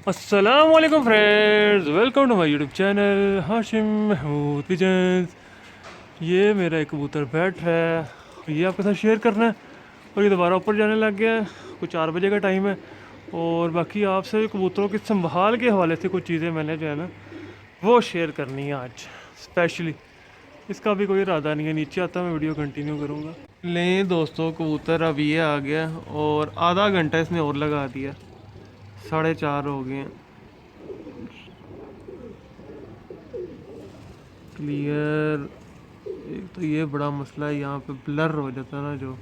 अस्सलाम वालेकुम friends, welcome to my YouTube channel Hashim Mahmood pigeons. ये मेरा एक कबूतर बैठ है, ये आपके साथ शेयर करना है। और ये दोबारा ऊपर जाने लग गया है, कुछ 4 बजे का टाइम है। और बाकी आपसे कबूतरों की संभाल के हवाले से कुछ चीज़ें मैंने जो है ना वो शेयर करनी है आज स्पेशली। इसका भी कोई इरादा नहीं है, नीचे आता मैं वीडियो कंटिन्यू करूँगा। लें दोस्तों, कबूतर अब ये आ गया और आधा घंटा इसने और लगा दिया, 4:30 हो गए हैं। क्लियर। एक तो ये बड़ा मसला है, यहाँ पे ब्लर हो जाता है ना जो।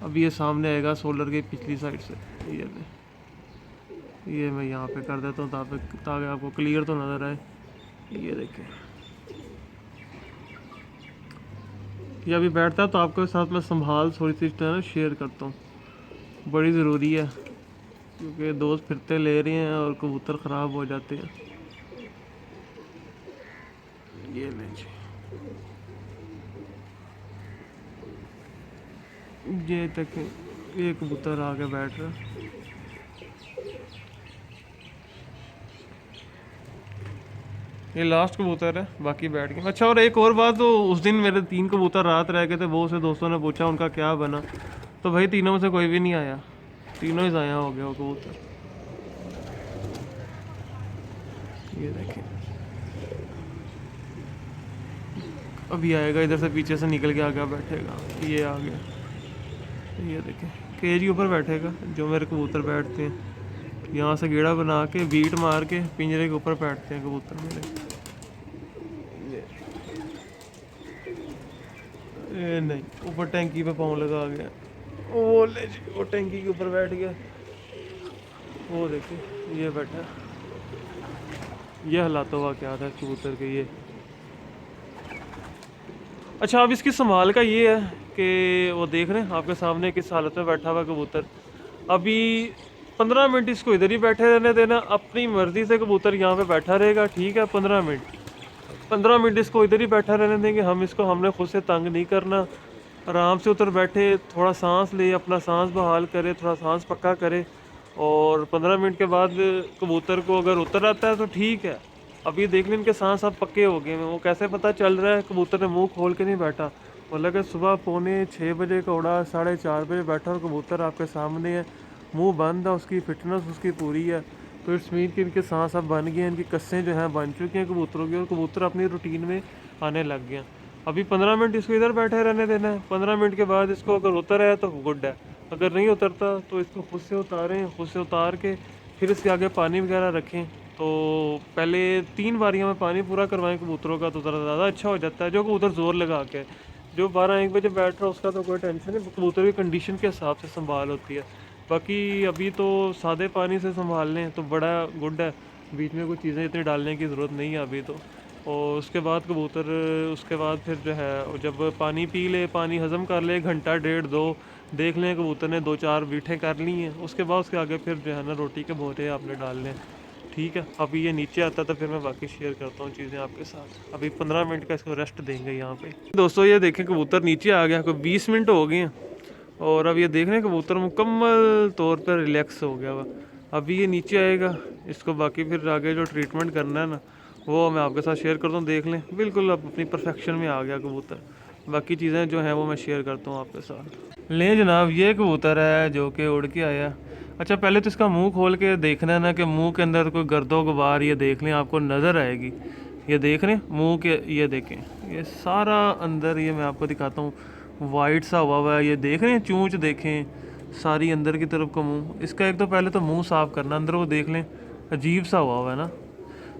अब ये सामने आएगा सोलर के पिछली साइड से। ये ये मैं यहाँ पे कर देता हूँ ताकि आपको क्लियर तो नज़र आए। ये देखें, ये अभी बैठता है तो आपके साथ मैं संभाल थोड़ी सी जो है ना शेयर करता हूँ, बड़ी ज़रूरी है क्योंकि दोस्त फिरते ले रहे हैं और कबूतर ख़राब हो जाते हैं। ये लें जी, ये देखें, ये कबूतर आके बैठ रहा है। ये लास्ट कबूतर है, बाकी बैठ गए। अच्छा, और एक और बात, तो उस दिन मेरे 3 कबूतर रात रह गए थे, बहुत से दोस्तों ने पूछा उनका क्या बना। तो भाई तीनों में से कोई भी नहीं आया, तीनों ही ज़ाया हो गया वो कबूतर। ये देखें, अभी आएगा इधर से, पीछे से निकल के आ गया, बैठेगा। ये आ गया, ये देखें, केज के ऊपर बैठेगा जो मेरे कबूतर बैठते हैं। यहाँ से गेड़ा बना के बीट मार के पिंजरे के ऊपर बैठते हैं कबूतर मेरे। ये नहीं, ऊपर टैंकी पे पाँव लगा गया। वो ले जी, वो टैंकी के ऊपर बैठ गया। वो देखिए, ये बैठा, ये हलाता हुआ क्या था कबूतर के ये। अच्छा, अब इसकी संभाल का ये है कि वो देख रहे हैं आपके सामने किस हालत में बैठा हुआ कबूतर। अभी 15 मिनट इसको इधर ही बैठे रहने देना, अपनी मर्ज़ी से कबूतर यहाँ पे बैठा रहेगा, ठीक है। 15 मिनट इसको इधर ही बैठा रहने देंगे हम इसको, हमने खुद से तंग नहीं करना। आराम से उधर बैठे, थोड़ा सांस ले, अपना सांस बहाल करे, थोड़ा सांस पक्का करे। और 15 मिनट के बाद कबूतर को अगर उतर आता है तो ठीक है। अभी देख लें इनके सांस अब पक्के हो गए हैं। वो कैसे पता चल रहा है, कबूतर ने मुंह खोल के नहीं बैठा। मतलब कि सुबह 5:45 बजे का उड़ा, 4:30 बजे बैठा और कबूतर आपके सामने है, मुंह बंद है, उसकी फिटनेस उसकी पूरी है। तो इट्स मीन कि इनके सांस अब बन गए हैं, इनकी कस्सें जो हैं बन चुकी हैं कबूतरों की, और कबूतर अपनी रूटीन में आने लग गए हैं। अभी 15 मिनट इसको इधर बैठे रहने देना है। 15 मिनट के बाद इसको अगर उतर है तो गुड है, अगर नहीं उतरता तो इसको खुद से उतारें। खुद से उतार के फिर इसके आगे पानी वगैरह रखें। तो पहले 3 बारियों में पानी पूरा करवाएं कबूतरों का, तो ज़रा ज़्यादा अच्छा हो जाता है। जो कबूतर ज़ोर लगा के, जो 12-1 बजे बैठ रहा है उसका तो कोई टेंशन नहीं, कबूतर की कंडीशन के हिसाब से संभाल होती है। बाकी अभी तो सादे पानी से संभाल लें तो बड़ा गुड है, बीच में कोई चीज़ें इतनी डालने की ज़रूरत नहीं है अभी तो। और उसके बाद कबूतर, उसके बाद फिर जो है जब पानी पी ले, पानी हज़म कर ले, घंटा डेढ़ दो देख लें कबूतर ने 2-4 बीठें कर ली हैं, उसके बाद उसके आगे फिर जो है ना रोटी के बोरे आपने डाल लें, ठीक है। अभी ये नीचे आता तो फिर मैं बाकी शेयर करता हूँ चीज़ें आपके साथ। अभी 15 मिनट का इसको रेस्ट देंगे यहाँ पे। दोस्तों ये देखें, कबूतर नीचे आ गया, कोई 20 मिनट हो गए हैं। और अब ये देख रहे हैं कबूतर मुकम्मल तौर पर रिलैक्स हो गया हुआ। अभी ये नीचे आएगा, इसको बाकी फिर आगे जो ट्रीटमेंट करना है ना वो मैं आपके साथ शेयर करता हूँ, देख लें। बिल्कुल अब अपनी परफेक्शन में आ गया कबूतर। बाकी चीज़ें जो हैं वो मैं शेयर करता हूँ आपके साथ। लें जनाब, ये कबूतर है जो कि उड़ के आया। अच्छा, पहले तो इसका मुंह खोल के देखना है ना कि मुंह के अंदर कोई गर्दो गुबार, ये देख लें, आपको नज़र आएगी। ये देख रहे हैं मुंह के, ये देखें, ये सारा अंदर, ये मैं आपको दिखाता हूँ, वाइट सा हुआ है। ये देख रहे हैं चूंच, देखें सारी अंदर की तरफ का मुंह इसका। एक तो पहले तो मुंह साफ़ करना, अंदर वो देख लें अजीब सा हुआ है ना।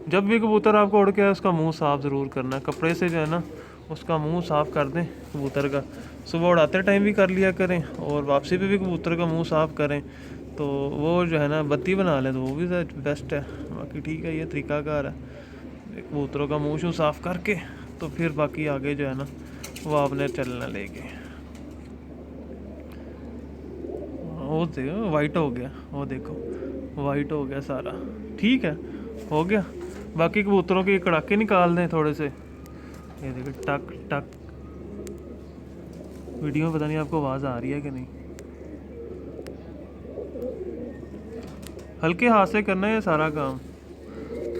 जब भी कबूतर आपको उड़ के आए उसका मुंह साफ़ ज़रूर करना है, कपड़े से जो है ना उसका मुंह साफ़ कर दें कबूतर का। सुबह उड़ाते टाइम भी कर लिया करें और वापसी पे भी कबूतर का मुंह साफ़ करें, तो वो जो है ना बत्ती बना लें तो वो भी बेस्ट है। बाकी ठीक है, ये तरीकाकार है। कबूतरों का मुंह शूँ साफ़ करके तो फिर बाकी आगे जो है ना वो आपने चलना लेके। वो देखो वाइट हो गया, वो देखो वाइट हो गया सारा, ठीक है, हो गया। बाकी कबूतरों के कड़ाके निकाल दें थोड़े से। ये देखो टक टक, वीडियो में पता नहीं आपको आवाज़ आ रही है कि नहीं। हल्के हाथ से करना है ये सारा काम।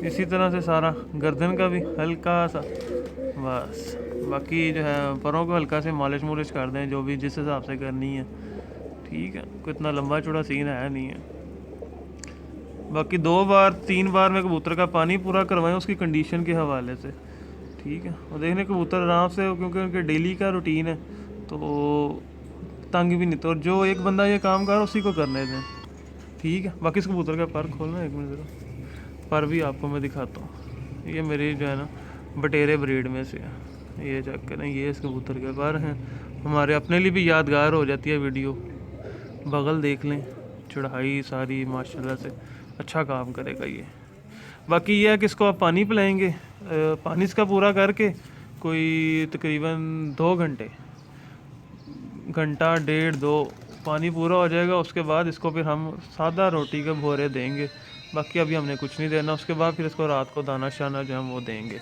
इसी तरह से सारा गर्दन का भी हल्का सा, बस। बाकी जो है परों को हल्का से मालिश मुलिश कर दें, जो भी जिस हिसाब से करनी है, ठीक है। कोई इतना लंबा चौड़ा सीन है नहीं है। बाकी 2 बार 3 बार में कबूतर का पानी पूरा करवाएं उसकी कंडीशन के हवाले से, ठीक है। और देखने कबूतर आराम से, क्योंकि उनके डेली का रूटीन है तो तंग भी नहीं, तो जो एक बंदा ये काम कर उसी को करने दें, ठीक है। बाकी इस कबूतर का पर खोलना 1 मिनट ज़रा, पर भी आपको मैं दिखाता हूँ। ये मेरी जो है ना बटेरे ब्रीड में से है, ये चेक करें, ये इस कबूतर के पर हैं। हमारे अपने लिए भी यादगार हो जाती है वीडियो। बगल देख लें, चढ़ाई सारी माशाल्लाह से अच्छा काम करेगा ये। बाकी ये है कि इसको आप पानी पिलाएंगे, पानी इसका पूरा करके कोई तकरीबन 2 घंटे, घंटा डेढ़ 2 पानी पूरा हो जाएगा। उसके बाद इसको फिर हम सादा रोटी के भोरे देंगे। बाकी अभी हमने कुछ नहीं देना। उसके बाद फिर इसको रात को दाना शाना जो हम वो देंगे।